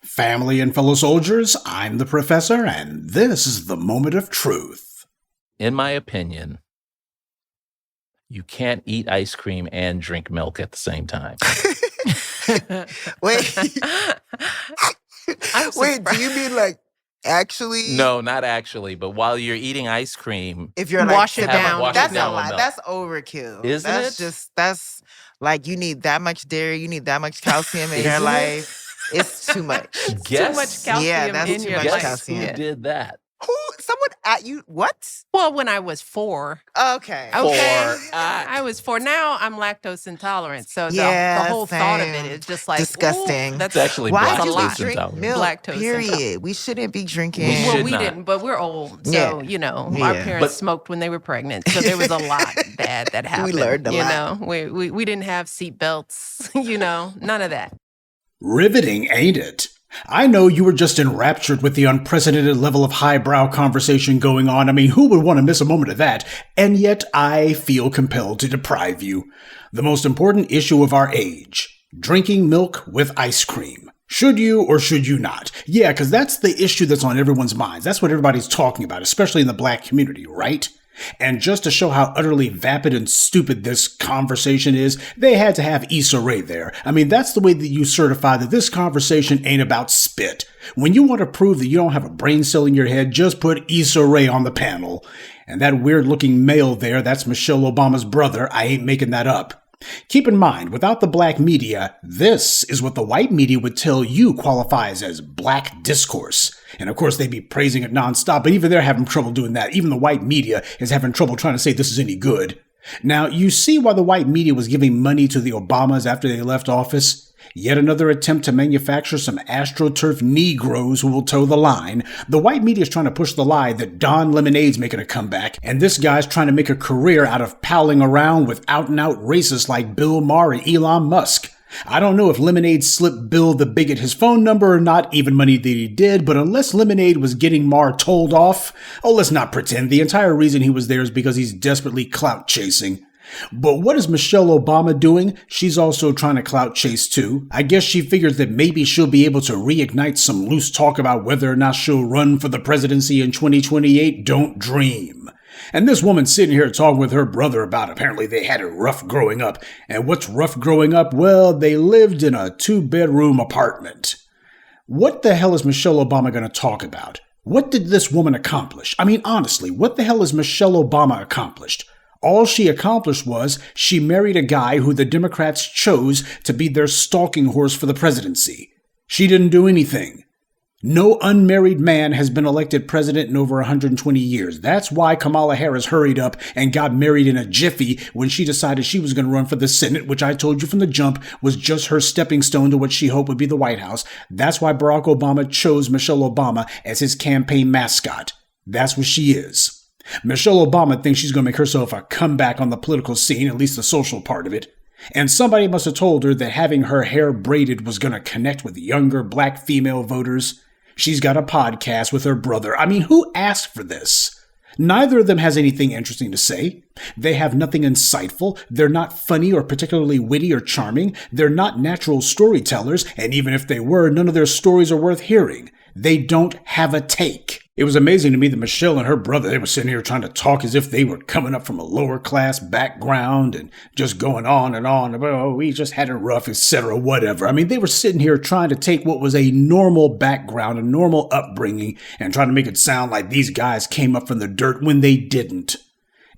Family and fellow soldiers, I'm the professor, and this is the moment of truth. In my opinion, you can't eat ice cream and drink milk at the same time. Wait. Wait, do you mean like actually? No, not actually, but while you're eating ice cream, If you're like, Wash it down. That's down a with lot. milk. That's overkill. Isn't that's it? That's like you need that much dairy, you need that much calcium in your Isn't it? lich. It's too much. Guess, Too much calcium Yeah, that's in too your much life. calcium. who Yeah. did that? Who? Someone at you? What? Well, when I was 4. Okay. Okay. Four. I was 4. Now I'm lactose intolerant. So the Yeah, whole thought of same. it is just like, Disgusting. ooh, that's It's actually Why that's do a we lot. lactose drink intolerant. milk? Lactose Period. We shouldn't be drinking. We Well, should we not. didn't, but we're old. So, Yeah. you know, Yeah. our parents But- smoked when they were pregnant. So there was a lot bad that happened. learned a you lot. know, we didn't have seat belts, you know, none of that. Riveting, ain't it? I know you were just enraptured with the unprecedented level of highbrow conversation going on. I mean, who would want to miss a moment of that? And yet I feel compelled to deprive you. The most important issue of our age. Drinking milk with ice cream. Should you or should you not? Yeah, because that's the issue that's on everyone's minds. That's what everybody's talking about, especially in the black community, right? And just to show how utterly vapid and stupid this conversation is, they had to have Issa Rae there. I mean, that's the way that you certify that this conversation ain't about spit. When you want to prove that you don't have a brain cell in your head, just put Issa Rae on the panel. And that weird-looking male there, that's Michelle Obama's brother. I ain't making that up. Keep in mind, without the black media, this is what the white media would tell you qualifies as black discourse. And of course, they'd be praising it nonstop, but even they're having trouble doing that. Even the white media is having trouble trying to say this is any good. Now, you see why the white media was giving money to the Obamas after they left office? Yet another attempt to manufacture some AstroTurf Negroes who will toe the line. The white media is trying to push the lie that Don Lemonade's making a comeback, and this guy's trying to make a career out of palling around with out-and-out racists like Bill Maher and Elon Musk. I don't know if Lemonade slipped Bill the bigot his phone number or not, even money that he did, but unless Lemonade was getting Maher told off, let's not pretend the entire reason he was there is because he's desperately clout chasing. But what is Michelle Obama doing? She's also trying to clout chase too. I guess she figures that maybe she'll be able to reignite some loose talk about whether or not she'll run for the presidency in 2028. Don't dream. And this woman sitting here talking with her brother about apparently they had it rough growing up. And what's rough growing up? Well, they lived in a 2-bedroom apartment. What the hell is Michelle Obama going to talk about? What did this woman accomplish? I mean, honestly, what the hell has Michelle Obama accomplished? All she accomplished was she married a guy who the Democrats chose to be their stalking horse for the presidency. She didn't do anything. No unmarried man has been elected president in over 120 years. That's why Kamala Harris hurried up and got married in a jiffy when she decided she was going to run for the Senate, which I told you from the jump was just her stepping stone to what she hoped would be the White House. That's why Barack Obama chose Michelle Obama as his campaign mascot. That's what she is. Michelle Obama thinks she's going to make herself a comeback on the political scene, at least the social part of it. And somebody must have told her that having her hair braided was going to connect with younger black female voters. She's got a podcast with her brother. I mean, who asked for this? Neither of them has anything interesting to say. They have nothing insightful. They're not funny or particularly witty or charming. They're not natural storytellers, and even if they were, none of their stories are worth hearing. They don't have a take. It was amazing to me that Michelle and her brother, they were sitting here trying to talk as if they were coming up from a lower class background and just going on and on about, oh, we just had it rough, etc., whatever. I mean, they were sitting here trying to take what was a normal background, a normal upbringing, and trying to make it sound like these guys came up from the dirt when they didn't.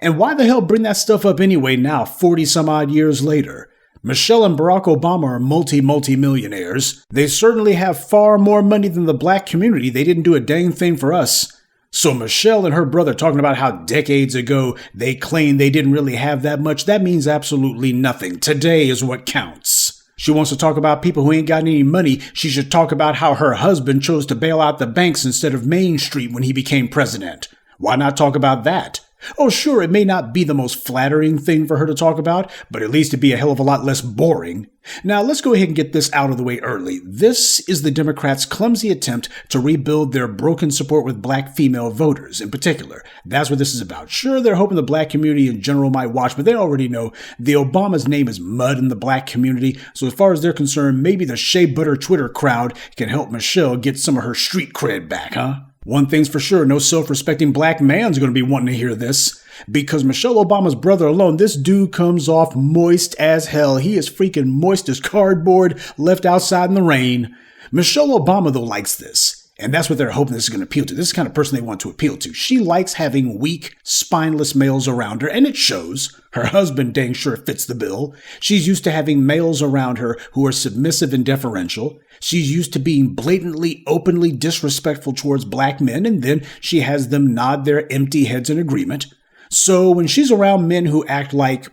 And why the hell bring that stuff up anyway now, 40 some odd years later? Michelle and Barack Obama are multi-millionaires. They certainly have far more money than the black community. They didn't do a dang thing for us. So Michelle and her brother talking about how decades ago they claimed they didn't really have that much, that means absolutely nothing. Today is what counts. She wants to talk about people who ain't got any money. She should talk about how her husband chose to bail out the banks instead of Main Street when he became president. Why not talk about that? Oh, sure, it may not be the most flattering thing for her to talk about, but at least it'd be a hell of a lot less boring. Now, let's go ahead and get this out of the way early. This is the Democrats' clumsy attempt to rebuild their broken support with black female voters in particular. That's what this is about. Sure, they're hoping the black community in general might watch, but they already know the Obama's name is mud in the black community, so as far as they're concerned, maybe the Shea Butter Twitter crowd can help Michelle get some of her street cred back, huh? One thing's for sure, no self-respecting black man's going to be wanting to hear this. Because Michelle Obama's brother alone, this dude comes off moist as hell. He is freaking moist as cardboard left outside in the rain. Michelle Obama, though, likes this. And that's what they're hoping this is going to appeal to. This is the kind of person they want to appeal to. She likes having weak, spineless males around her, and it shows. Her husband dang sure fits the bill. She's used to having males around her who are submissive and deferential. She's used to being blatantly, openly disrespectful towards black men, and then she has them nod their empty heads in agreement. So when she's around men who act like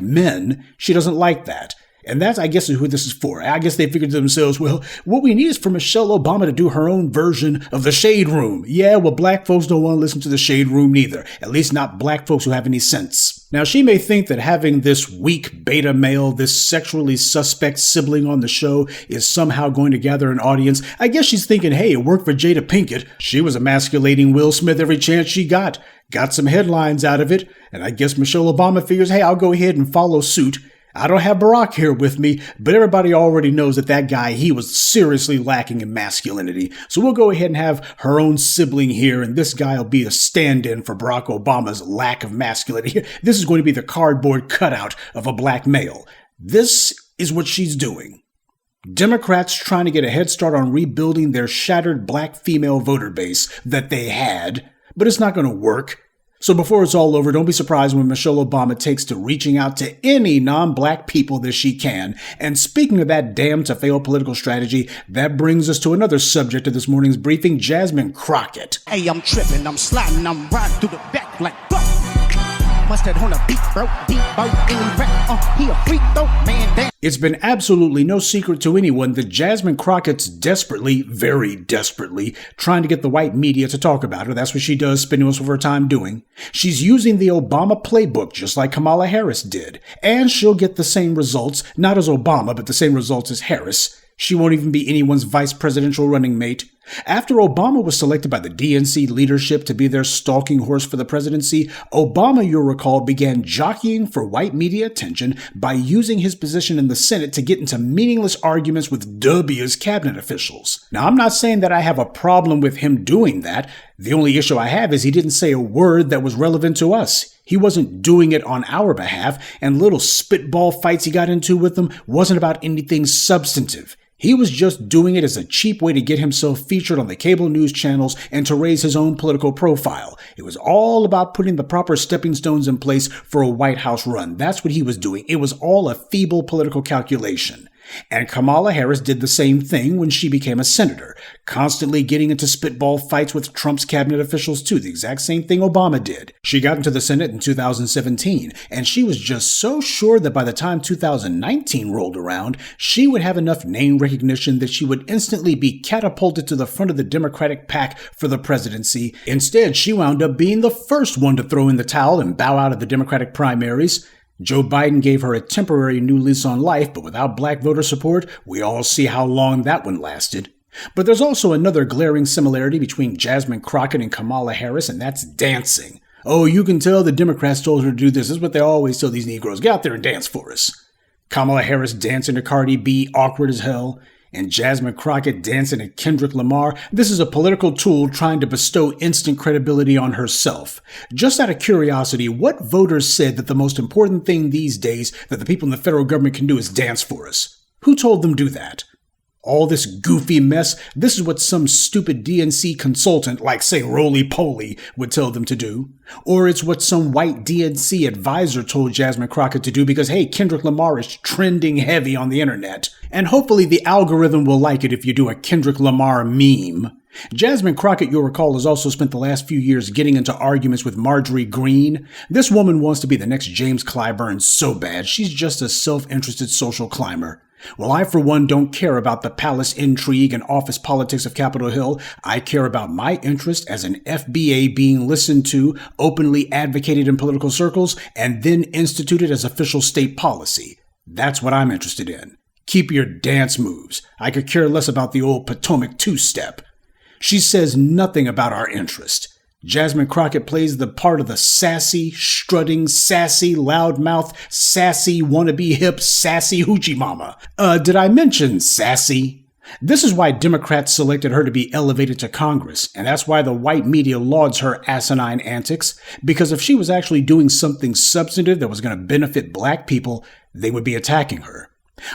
men, she doesn't like that. And that's, I guess, is who this is for. I guess they figured to themselves, well, what we need is for Michelle Obama to do her own version of the Shade Room. Yeah, well, black folks don't want to listen to the Shade Room neither. At least not black folks who have any sense. Now, she may think that having this weak beta male, this sexually suspect sibling on the show is somehow going to gather an audience. I guess she's thinking, hey, it worked for Jada Pinkett. She was emasculating Will Smith every chance she got some headlines out of it. And I guess Michelle Obama figures, hey, I'll go ahead and follow suit. I don't have Barack here with me, but everybody already knows that guy, he was seriously lacking in masculinity. So we'll go ahead and have her own sibling here, and this guy will be a stand-in for Barack Obama's lack of masculinity. This is going to be the cardboard cutout of a black male. This is what she's doing. Democrats trying to get a head start on rebuilding their shattered black female voter base that they had, but it's not going to work. So before it's all over, don't be surprised when Michelle Obama takes to reaching out to any non-black people that she can. And speaking of that damn-to-fail political strategy, that brings us to another subject of this morning's briefing, Jasmine Crockett. Hey, I'm tripping, I'm sliding, I'm riding through the back like fuck. Mustard on a beat, bro, deep boat, any rap, he a freak though, man, damn. It's been absolutely no secret to anyone that Jasmine Crockett's desperately, very desperately, trying to get the white media to talk about her. That's what she does, spending most of her time doing. She's using the Obama playbook, just like Kamala Harris did. And she'll get the same results, not as Obama, but the same results as Harris. She won't even be anyone's vice presidential running mate. After Obama was selected by the DNC leadership to be their stalking horse for the presidency, Obama, you'll recall, began jockeying for white media attention by using his position in the Senate to get into meaningless arguments with dubious cabinet officials. Now, I'm not saying that I have a problem with him doing that. The only issue I have is he didn't say a word that was relevant to us. He wasn't doing it on our behalf, and little spitball fights he got into with them wasn't about anything substantive. He was just doing it as a cheap way to get himself featured on the cable news channels and to raise his own political profile. It was all about putting the proper stepping stones in place for a White House run. That's what he was doing. It was all a feeble political calculation. And Kamala Harris did the same thing when she became a senator, constantly getting into spitball fights with Trump's cabinet officials too, the exact same thing Obama did. She got into the Senate in 2017, and she was just so sure that by the time 2019 rolled around, she would have enough name recognition that she would instantly be catapulted to the front of the Democratic pack for the presidency. Instead, she wound up being the first one to throw in the towel and bow out of the Democratic primaries. Joe Biden gave her a temporary new lease on life, but without black voter support, we all see how long that one lasted. But there's also another glaring similarity between Jasmine Crockett and Kamala Harris, and that's dancing. Oh, you can tell the Democrats told her to do this. This is what they always tell these Negroes. Get out there and dance for us. Kamala Harris dancing to Cardi B, awkward as hell. And Jasmine Crockett dancing to Kendrick Lamar. This is a political tool trying to bestow instant credibility on herself. Just out of curiosity, what voters said that the most important thing these days that the people in the federal government can do is dance for us? Who told them do that? All this goofy mess, this is what some stupid DNC consultant like, say, Roly-Poly would tell them to do. Or it's what some white DNC advisor told Jasmine Crockett to do because, hey, Kendrick Lamar is trending heavy on the internet. And hopefully the algorithm will like it if you do a Kendrick Lamar meme. Jasmine Crockett, you'll recall, has also spent the last few years getting into arguments with Marjorie Greene. This woman wants to be the next James Clyburn so bad. She's just a self-interested social climber. Well, I, for one, don't care about the palace intrigue and office politics of Capitol Hill. I care about my interest as an FBA being listened to, openly advocated in political circles, and then instituted as official state policy. That's what I'm interested in. Keep your dance moves. I could care less about the old Potomac two-step. She says nothing about our interest. Jasmine Crockett plays the part of the sassy, strutting, sassy, loudmouth, sassy, wannabe hip, sassy hoochie mama. Did I mention sassy? This is why Democrats selected her to be elevated to Congress, and that's why the white media lauds her asinine antics, because if she was actually doing something substantive that was going to benefit black people, they would be attacking her.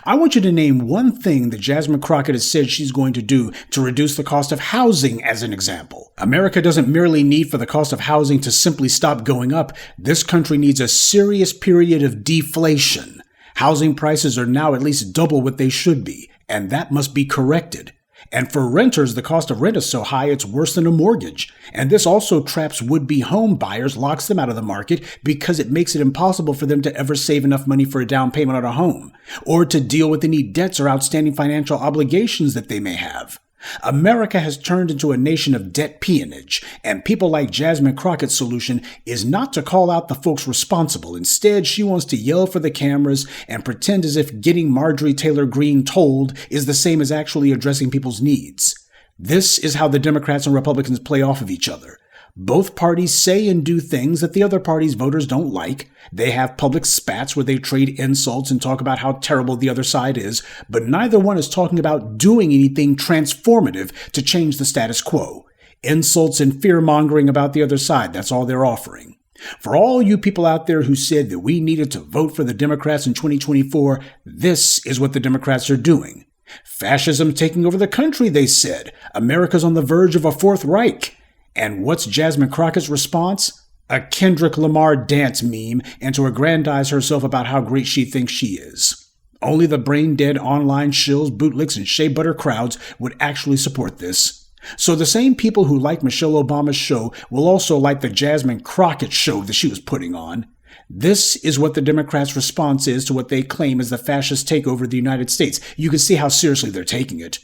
I want you to name one thing that Jasmine Crockett has said she's going to do to reduce the cost of housing as an example. America doesn't merely need for the cost of housing to simply stop going up. This country needs a serious period of deflation. Housing prices are now at least double what they should be, and that must be corrected. And for renters, the cost of rent is so high it's worse than a mortgage. And this also traps would-be home buyers, locks them out of the market because it makes it impossible for them to ever save enough money for a down payment on a home, or to deal with any debts or outstanding financial obligations that they may have. America has turned into a nation of debt peonage, and people like Jasmine Crockett's solution is not to call out the folks responsible. Instead, she wants to yell for the cameras and pretend as if getting Marjorie Taylor Greene told is the same as actually addressing people's needs. This is how the Democrats and Republicans play off of each other. Both parties say and do things that the other party's voters don't like. They have public spats where they trade insults and talk about how terrible the other side is, but neither one is talking about doing anything transformative to change the status quo. Insults and fear-mongering about the other side, that's all they're offering. For all you people out there who said that we needed to vote for the Democrats in 2024, this is what the Democrats are doing. Fascism taking over the country, they said. America's on the verge of a Fourth Reich. And what's Jasmine Crockett's response? A Kendrick Lamar dance meme, and to aggrandize herself about how great she thinks she is. Only the brain-dead online shills, bootlicks, and shea butter crowds would actually support this. So the same people who like Michelle Obama's show will also like the Jasmine Crockett show that she was putting on. This is what the Democrats' response is to what they claim is the fascist takeover of the United States. You can see how seriously they're taking it.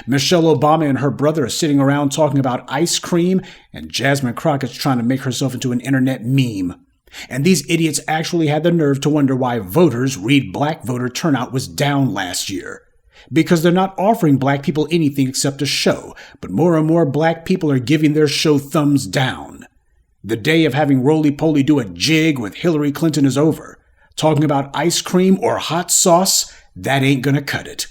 Michelle Obama and her brother are sitting around talking about ice cream, and Jasmine Crockett's trying to make herself into an internet meme. And these idiots actually had the nerve to wonder why voters, read black voter turnout, was down last year. Because they're not offering black people anything except a show, but more and more black people are giving their show thumbs down. The day of having roly-poly do a jig with Hillary Clinton is over. Talking about ice cream or hot sauce, that ain't gonna cut it.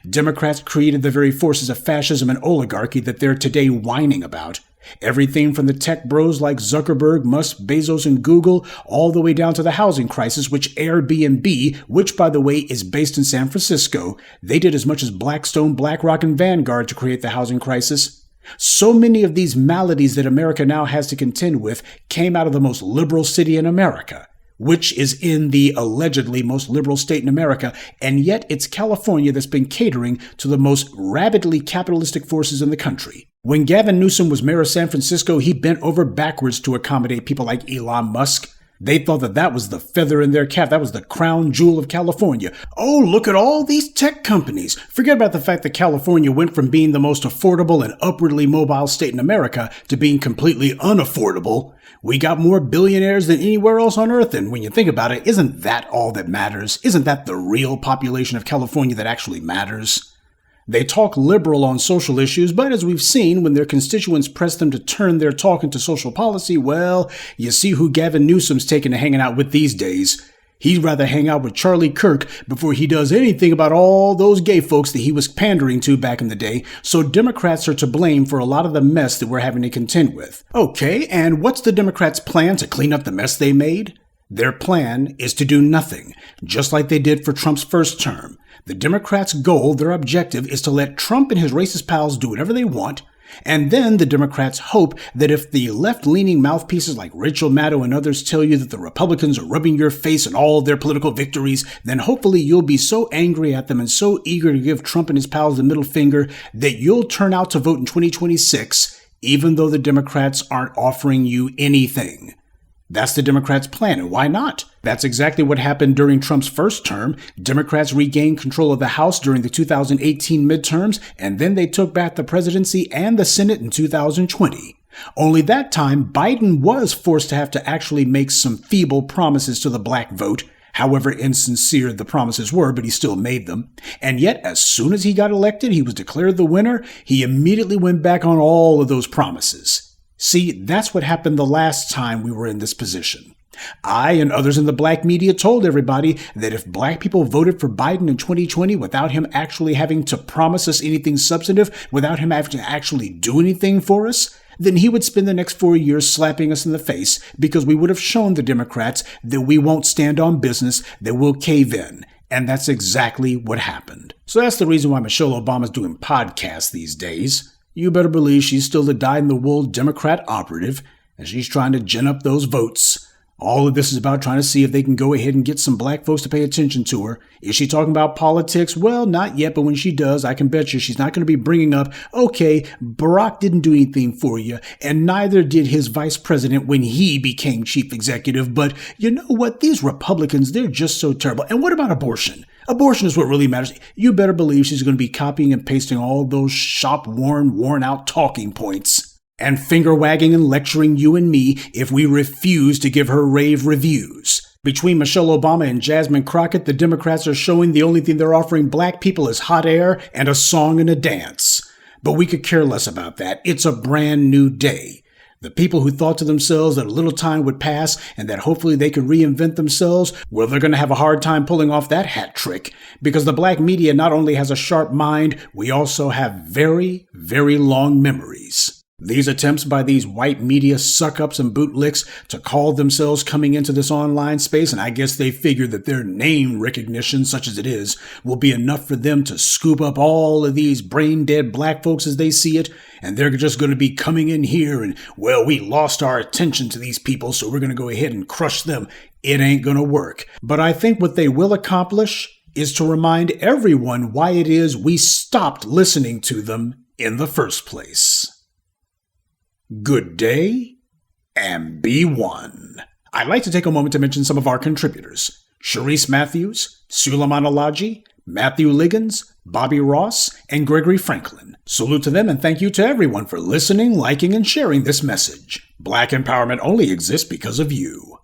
Democrats created the very forces of fascism and oligarchy that they're today whining about. Everything from the tech bros like Zuckerberg, Musk, Bezos, and Google, all the way down to the housing crisis, which Airbnb, which by the way is based in San Francisco, they did as much as Blackstone, BlackRock, and Vanguard to create the housing crisis. So many of these maladies that America now has to contend with came out of the most liberal city in America, which is in the allegedly most liberal state in America, and yet it's California that's been catering to the most rabidly capitalistic forces in the country. When Gavin Newsom was mayor of San Francisco, he bent over backwards to accommodate people like Elon Musk. They thought that that was the feather in their cap. That was the crown jewel of California. Oh, look at all these tech companies. Forget about the fact that California went from being the most affordable and upwardly mobile state in America to being completely unaffordable. We got more billionaires than anywhere else on earth, and when you think about it, isn't that all that matters? Isn't that the real population of California that actually matters? They talk liberal on social issues, but as we've seen, when their constituents press them to turn their talk into social policy, well, you see who Gavin Newsom's taken to hanging out with these days. He'd rather hang out with Charlie Kirk before he does anything about all those gay folks that he was pandering to back in the day, so Democrats are to blame for a lot of the mess that we're having to contend with. Okay, and what's the Democrats' plan to clean up the mess they made? Their plan is to do nothing, just like they did for Trump's first term. The Democrats' goal, their objective, is to let Trump and his racist pals do whatever they want, and then the Democrats hope that if the left-leaning mouthpieces like Rachel Maddow and others tell you that the Republicans are rubbing your face in all their political victories, then hopefully you'll be so angry at them and so eager to give Trump and his pals the middle finger that you'll turn out to vote in 2026, even though the Democrats aren't offering you anything. That's the Democrats' plan, and why not? That's exactly what happened during Trump's first term. Democrats regained control of the House during the 2018 midterms, and then they took back the presidency and the Senate in 2020. Only that time, Biden was forced to have to actually make some feeble promises to the black vote, however insincere the promises were, but he still made them. And yet, as soon as he got elected, he was declared the winner, he immediately went back on all of those promises. See, that's what happened the last time we were in this position. I and others in the black media told everybody that if black people voted for Biden in 2020 without him actually having to promise us anything substantive, without him having to actually do anything for us, then he would spend the next 4 years slapping us in the face because we would have shown the Democrats that we won't stand on business, that we'll cave in. And that's exactly what happened. So that's the reason why Michelle Obama's doing podcasts these days. You better believe she's still the dyed-in-the-wool Democrat operative, and she's trying to gin up those votes. All of this is about trying to see if they can go ahead and get some black folks to pay attention to her. Is she talking about politics? Well, not yet, but when she does, I can bet you she's not going to be bringing up, okay, Barack didn't do anything for you, and neither did his vice president when he became chief executive, but you know what? These Republicans, they're just so terrible. And what about abortion? Abortion is what really matters. You better believe she's going to be copying and pasting all those shop-worn, worn-out talking points and finger-wagging and lecturing you and me if we refuse to give her rave reviews. Between Michelle Obama and Jasmine Crockett, the Democrats are showing the only thing they're offering black people is hot air and a song and a dance. But we could care less about that. It's a brand new day. The people who thought to themselves that a little time would pass and that hopefully they could reinvent themselves, well, they're going to have a hard time pulling off that hat trick because the black media not only has a sharp mind, we also have very, very long memories. These attempts by these white media suck-ups and bootlicks to call themselves coming into this online space, and I guess they figure that their name recognition, such as it is, will be enough for them to scoop up all of these brain-dead black folks as they see it, and they're just going to be coming in here and, well, we lost our attention to these people, so we're going to go ahead and crush them. It ain't going to work. But I think what they will accomplish is to remind everyone why it is we stopped listening to them in the first place. Good day, and be one. I'd like to take a moment to mention some of our contributors. Sharice Matthews, Suleiman Alaji, Matthew Liggins, Bobby Ross, and Gregory Franklin. Salute to them and thank you to everyone for listening, liking, and sharing this message. Black empowerment only exists because of you.